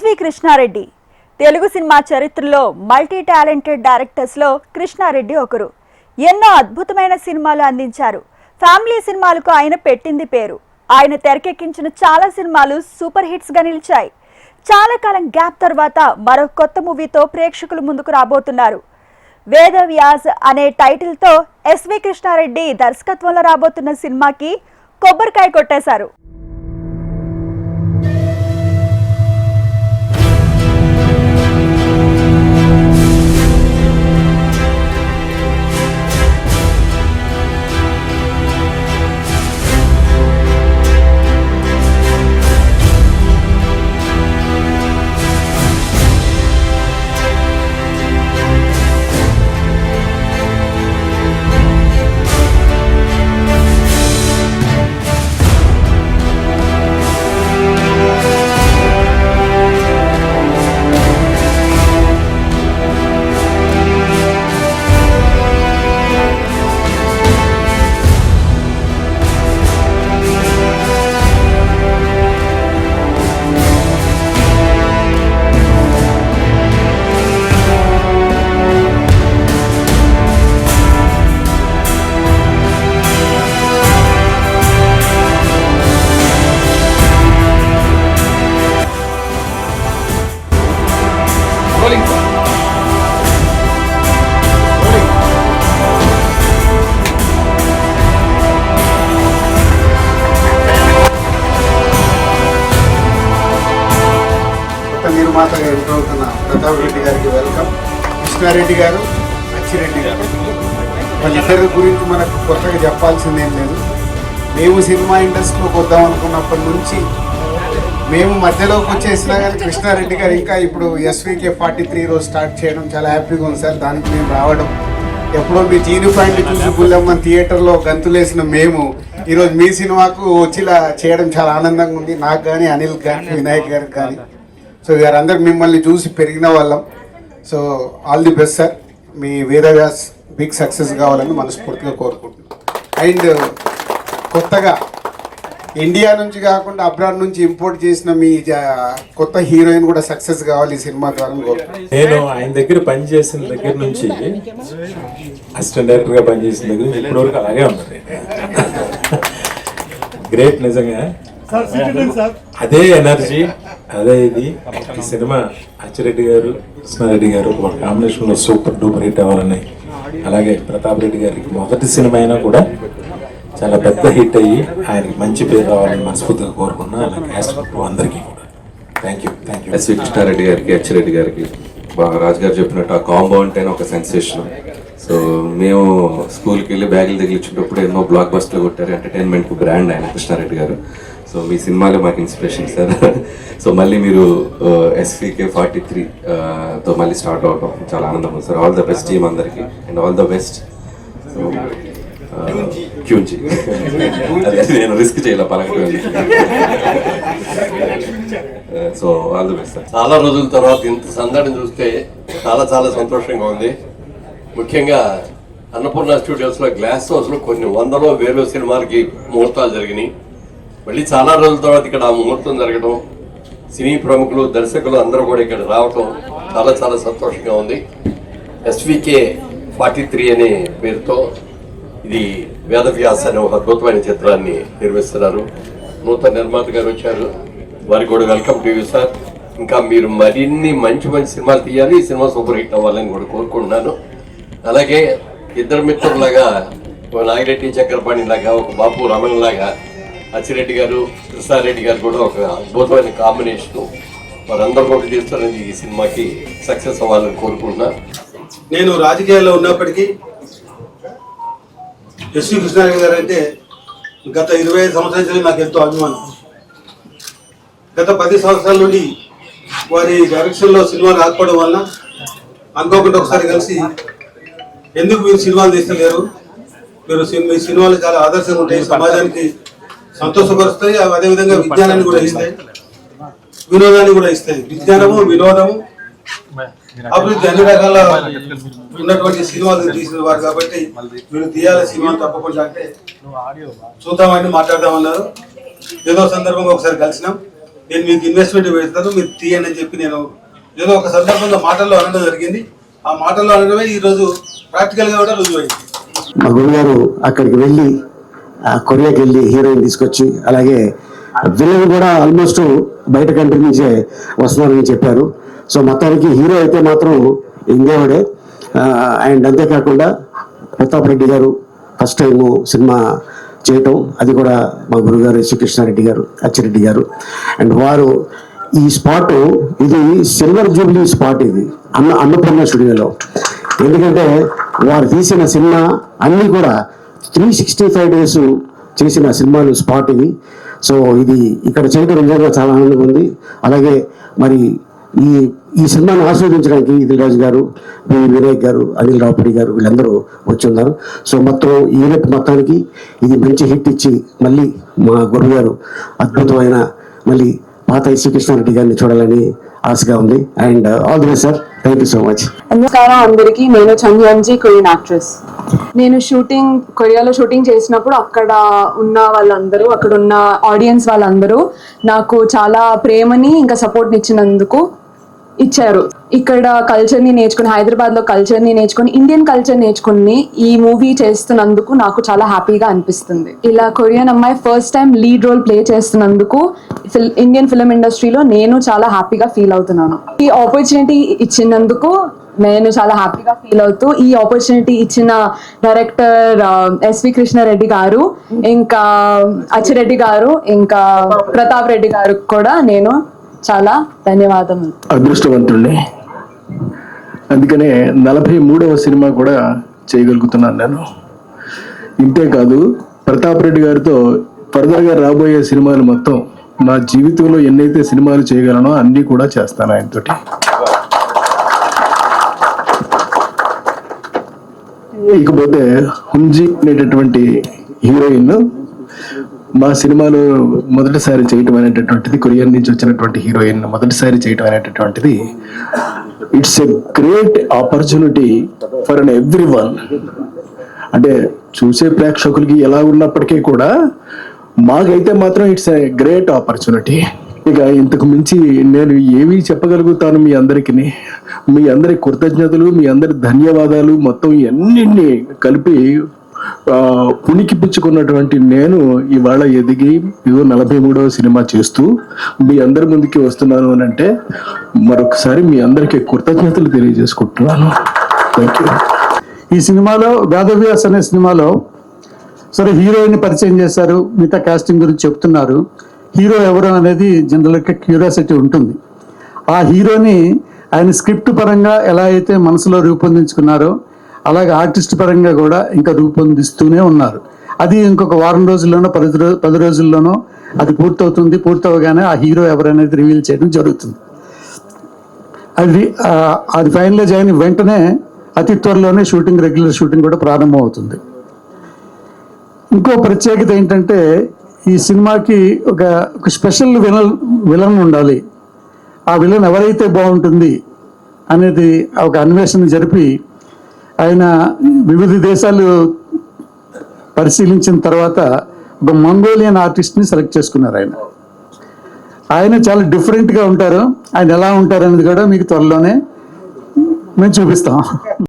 SV Krishna Reddy Telugu cinema చరిత్రలో multi talented డైరెక్టర్స్లో కృష్ణారెడ్డి ఒకరు. ఎన్నో అద్భుతమైన సినిమాలు అందించారు. ఫ్యామిలీ సినిమాలకు ఆయన పెట్టింది పేరు. ఆయన తెరకెక్కించిన చాలా సినిమాలు సూపర్ హిట్స్గా నిలిచాయి. చాలా కాలం గ్యాప్ తర్వాత మరో కొత్త మూవీతో ప్రేక్షకుల ముందుకు రాబోతున్నారు. వేదవ్యాస్ అనే టైటిల్తో ఎస్వి కృష్ణారెడ్డి దర్శకత్వంలో రాబోతున్న సినిమాకి కొబ్బరికాయ కొట్టేశారు. నిర్మాతగా ఎదురవుతున్న ప్రతాప్ రెడ్డి గారికి వెల్కమ్. కృష్ణారెడ్డి గారు, అచ్చిరెడ్డి గారు, వాళ్ళిద్దరి గురించి మనకు కొత్తగా చెప్పాల్సిందేం లేదు. మేము సినిమా ఇండస్ట్రీలోకి వద్దాం అనుకున్నప్పటి నుంచి మేము మధ్యలోకి వచ్చేసినా కానీ కృష్ణారెడ్డి గారు ఇంకా ఇప్పుడు SVK 43 రోజు స్టార్ట్ చేయడం చాలా హ్యాపీగా ఉంది సార్. దానికి మేము రావడం, ఎప్పుడో మీ జీని పాయింట్ చూసి గుళ్ళమ్మ థియేటర్లో గంతులేసిన మేము ఈరోజు మీ సినిమాకు వచ్చిలా చేయడం చాలా ఆనందంగా ఉంది. నాకు కానీ, అనిల్ కానీ, వినాయక్ గారికి కానీ. సో వీరందరూ మిమ్మల్ని చూసి పెరిగిన వాళ్ళం. So all the best sir. మీ వేదవ్యాస్ బిగ్ సక్సెస్ కావాలని మనస్ఫూర్తిగా కోరుకుంటున్నాం. అండ్ కొత్తగా ఇండియా నుంచి కాకుండా అబ్రాడ్ నుంచి ఇంపోర్ట్ చేసిన మీ కొత్త హీరోయిన్ కూడా సక్సెస్ కావాలి ఈ సినిమా ద్వారా కోరుకుంటున్నాను. నేను ఆయన దగ్గర పనిచేసిన దగ్గర నుంచి అసిస్టెంట్ డైరెక్టర్గా పనిచేసిన దగ్గర నుంచి ఇప్పటివరకు అలాగే ఉన్నది. గ్రేట్ నిజంగా. అదే ఎనర్జీ, అదే ఇది. ఈ సినిమా అచ్చిరెడ్డి గారు, కృష్ణారెడ్డి గారు ఒక కాంబినేషన్లో సూపర్ డూపర్ హిట్ అవ్వాలని, అలాగే ప్రతాప్ రెడ్డి గారికి మొదటి సినిమా అయినా కూడా చాలా పెద్ద హిట్ అయ్యి ఆయనకి మంచి పేరు రావాలని మనస్ఫూర్తిగా కోరుకున్నా. అలాగే క్యాస్ట్ అందరికీ కూడా థ్యాంక్ యూ. ఎస్వి కృష్ణారెడ్డి గారికి, అచ్చిరెడ్డి గారికి బాగా రాజు గారు చెప్పినట్టు ఆ కాంబో అంటేనే ఒక సెన్సేషన్. సో మేము స్కూల్కి వెళ్ళి బ్యాగులు తగిలించేటప్పుడు ఎన్నో బ్లాక్ బస్టర్లు కొట్టారు. ఎంటర్టైన్మెంట్కు బ్రాండ్ ఆయన కృష్ణారెడ్డి గారు. సో మీ సినిమాలో మాకు ఇన్స్పిరేషన్ సార్. సో మళ్ళీ మీరు SVK 43 తో మళ్ళీ స్టార్ట్ అవడం చాలా ఆనందం ఉంది sir. All the best team అందరికి and all the best. So క్యూంచి అదే నేను రిస్క్ చేయాల పరంగా. So all the best sir. చాలా రోజుల తర్వాత ఇంత సందడిని చూస్తే చాలా చాలా సంతోషంగా ఉంది. ముఖ్యంగా అన్నపూర్ణ స్టూడియోస్లో గ్లాస్ హౌస్లో కొన్ని వందలో వేలో సినిమాలకి ముహూర్తాలు జరిగినాయి. మళ్ళీ చాలా రోజుల తర్వాత ఇక్కడ ఆ ముహూర్తం జరగడం, సినీ ప్రముఖులు, దర్శకులు అందరూ కూడా ఇక్కడ రావటం చాలా చాలా సంతోషంగా ఉంది. SVK 43 అనే పేరుతో ఇది వేదవ్యాస్ అనే ఒక అద్భుతమైన చిత్రాన్ని నిర్మిస్తున్నారు. నూతన నిర్మాత గారు వచ్చారు, వారికి కూడా వెల్కమ్ టు యూ సార్. ఇంకా మీరు మరిన్ని మంచి మంచి సినిమాలు తీయాలి, ఈ సినిమా సూపర్ హిట్ అవ్వాలని కూడా కోరుకుంటున్నాను. అలాగే ఇద్దరు మిత్రులాగా, ఒక నాగిరెడ్డి చక్రపాణి లాగా, ఒక బాపు రమణ లాగా అచ్చిరెడ్డి గారు, కృష్ణారెడ్డి గారు కూడా ఒక అద్భుతమైన కాంబినేషన్. వారందరూ కూడా తీస్తున్నది ఈ సినిమాకి సక్సెస్ అవ్వాలని కోరుకుంటున్నా. నేను రాజకీయాల్లో ఉన్నప్పటికీ ఎస్వి కృష్ణారెడ్డి గారు అంటే గత 25 సంవత్సరాల నుంచి నాకు ఎంతో అభిమానం. గత 10 సంవత్సరాల నుండి వారి డైరెక్షన్లో సినిమాలు రాకపోవడం వలన అనుకోకుండా ఒకసారి కలిసి, ఎందుకు మీరు సినిమాలు తీస్తలేరు, మీరు మీ సినిమాలు చాలా ఆదర్శంగా ఉంటాయి, సమాజానికి సంతోషపరుస్తాయి, అదేవిధంగా విజ్ఞానాన్ని కూడా ఇస్తాయి, వినోదాన్ని కూడా ఇస్తాయి. విజ్ఞానము, వినోదము, అభివృద్ధి అన్ని రకాల ఉన్నటువంటి సినిమాలు తీసిన వారు కాబట్టి మీరు తీయాలి సినిమా తప్పకుండా అంటే చూద్దామని మాట్లాడదామన్నారు. ఏదో సందర్భంగా ఒకసారి కలిసినాం. నేను మీకు ఇన్వెస్ట్మెంట్ పెడతాను, మీరు తీయండి అని చెప్పి నేను ఏదో ఒక సందర్భంలో మాటల్లో అనడం జరిగింది. ఆ మాటల్లో అనడమే ఈరోజు ప్రాక్టికల్గా కూడా రుజువైంది. మా గురుగారు అక్కడికి వెళ్ళి కొరియాకి వెళ్ళి హీరోయిన్ తీసుకొచ్చి, అలాగే విలన్ కూడా ఆల్మోస్ట్ బయట కంట్రీ నుంచే వస్తున్నారని చెప్పారు. సో మొత్తానికి హీరో అయితే మాత్రం ఇండియావాడే. అండ్ అంతేకాకుండా ప్రతాప్ రెడ్డి గారు ఫస్ట్ టైం సినిమా చేయటం, అది కూడా మా గురుగారు శ్రీకృష్ణారెడ్డి గారు, అచ్చిరెడ్డి గారు. అండ్ వారు ఈ స్పాట్, ఇది సిల్వర్ జూబ్లీ స్పాట్, ఇది అన్నపూర్ణ స్టూడియోలో. ఎందుకంటే వారు తీసిన సినిమా అన్నీ కూడా 365 days చేసిన సినిమాలు స్పాట్ ఇది. సో ఇది ఇక్కడ చేయడం నిజంగా చాలా ఆనందంగా ఉంది. అలాగే మరి ఈ సినిమాను ఆస్వాదించడానికి ఇదిల్ రాజు గారు, వినాయక్ గారు, అనిల్ రావుపూడి గారు వీళ్ళందరూ వచ్చి ఉన్నారు. సో మొత్తం యూనిట్ మొత్తానికి ఇది మంచి హిట్ ఇచ్చి మళ్ళీ మా గురువు గారు అద్భుతమైన మళ్ళీ పాత శ్రీకృష్ణారెడ్డి గారిని చూడాలని ఆశగా ఉంది. And all the best sir, thank you so much. నమస్కారం అందరికీ. నేను చంద్యాన్జీ, కొరియన్ యాక్ట్రెస్. నేను కొరియాలో షూటింగ్ చేసినప్పుడు అక్కడ ఉన్న వాళ్ళందరూ, అక్కడ ఉన్న ఆడియన్స్ వాళ్ళందరూ నాకు చాలా ప్రేమని ఇంకా సపోర్ట్ని ఇచ్చారు. ఇక్కడ కల్చర్ని నేర్చుకుని, హైదరాబాద్లో కల్చర్ని నేర్చుకుని, ఇండియన్ కల్చర్ నేర్చుకుని ఈ మూవీ చేస్తున్నందుకు నాకు చాలా హ్యాపీగా అనిపిస్తుంది. ఇలా కొరియన్ అమ్మాయి first time lead role play చేస్తున్నందుకు ఇండియన్ ఫిల్మ్ ఇండస్ట్రీలో నేను చాలా హ్యాపీగా ఫీల్ అవుతున్నాను. ఈ ఆపర్చునిటీ ఇచ్చినందుకు నేను చాలా హ్యాపీగా ఫీల్ అవుతూ, ఈ ఆపర్చునిటీ ఇచ్చిన డైరెక్టర్ ఎస్వి కృష్ణారెడ్డి గారు, ఇంకా అచ్చిరెడ్డి గారు, ఇంకా ప్రతాప్ రెడ్డి గారు కూడా నేను చాలా ధన్యవాదములు. అదృష్టవంతుడిని, అందుకనే 43వ సినిమా కూడా చేయగలుగుతున్నాను నేను. ఇంతేకాదు ప్రతాప్ రెడ్డి గారితో ఫర్దర్గా రాబోయే సినిమాలు మొత్తం నా జీవితంలో ఎన్నైతే సినిమాలు చేయగలనో అన్నీ కూడా చేస్తాను ఆయనతోటి. ఇకపోతే హుంజీ అనేటటువంటి హీరోయిన్ మా సినిమాలో మొదటిసారి చేయటం అనేటటువంటిది, కొరియన్ నుంచి వచ్చినటువంటి హీరోయిన్ మొదటిసారి చేయటం అనేటటువంటిది it's a great opportunity for an every one. అంటే చూసే ప్రేక్షకులకి ఎలా ఉన్నప్పటికీ కూడా మాకైతే మాత్రం ఇట్స్ ఎ గ్రేట్ ఆపర్చునిటీ. ఇక ఇంతకు మించి నేను ఏవి చెప్పగలుగుతాను మీ అందరికీ. మీ అందరి కృతజ్ఞతలు, మీ అందరి ధన్యవాదాలు మొత్తం అన్నింటినీ కలిపి పుణికిపుచ్చుకున్నటువంటి నేను ఇవాళ ఎదిగి ఇదో 43వ సినిమా చేస్తూ మీ అందరి ముందుకి వస్తున్నాను అని అంటే మరొకసారి మీ అందరికీ కృతజ్ఞతలు తెలియజేసుకుంటున్నాను. Thank you. ఈ సినిమాలో వేదవ్యాస్ అనే సినిమాలో సరే హీరోయిన్ పరిచయం చేశారు, మిగతా కాస్టింగ్ గురించి చెప్తున్నారు. హీరో ఎవరు అనేది జనరల్గా క్యూరియాసిటీ ఉంటుంది. ఆ హీరోని ఆయన స్క్రిప్ట్ పరంగా ఎలా అయితే మనసులో రూపొందించుకున్నారో అలాగే ఆర్టిస్ట్ పరంగా కూడా ఇంకా రూపొందిస్తూనే ఉన్నారు. అది ఇంకొక వారం రోజుల్లోనో 10 రోజుల్లోనో అది పూర్తవుతుంది. పూర్తవగానే ఆ హీరో ఎవరనేది రివీల్ చేయడం జరుగుతుంది. అది ఫైనలైజ్ అయిన వెంటనే అతి త్వరలోనే రెగ్యులర్ షూటింగ్ కూడా ప్రారంభం అవుతుంది. ఇంకో ప్రత్యేకత ఏంటంటే ఈ సినిమాకి ఒక స్పెషల్ విలన్ ఉండాలి. ఆ విలన్ ఎవరైతే బాగుంటుంది అనేది ఒక అన్వేషణ జరిపి ఆయన వివిధ దేశాలు పరిశీలించిన తర్వాత ఒక మంగోలియన్ ఆర్టిస్ట్ని సెలెక్ట్ చేసుకున్నారు. ఆయన చాలా డిఫరెంట్గా ఉంటారు. ఆయన ఎలా ఉంటారు అనేది కూడా మీకు త్వరలోనే మేము చూపిస్తాం.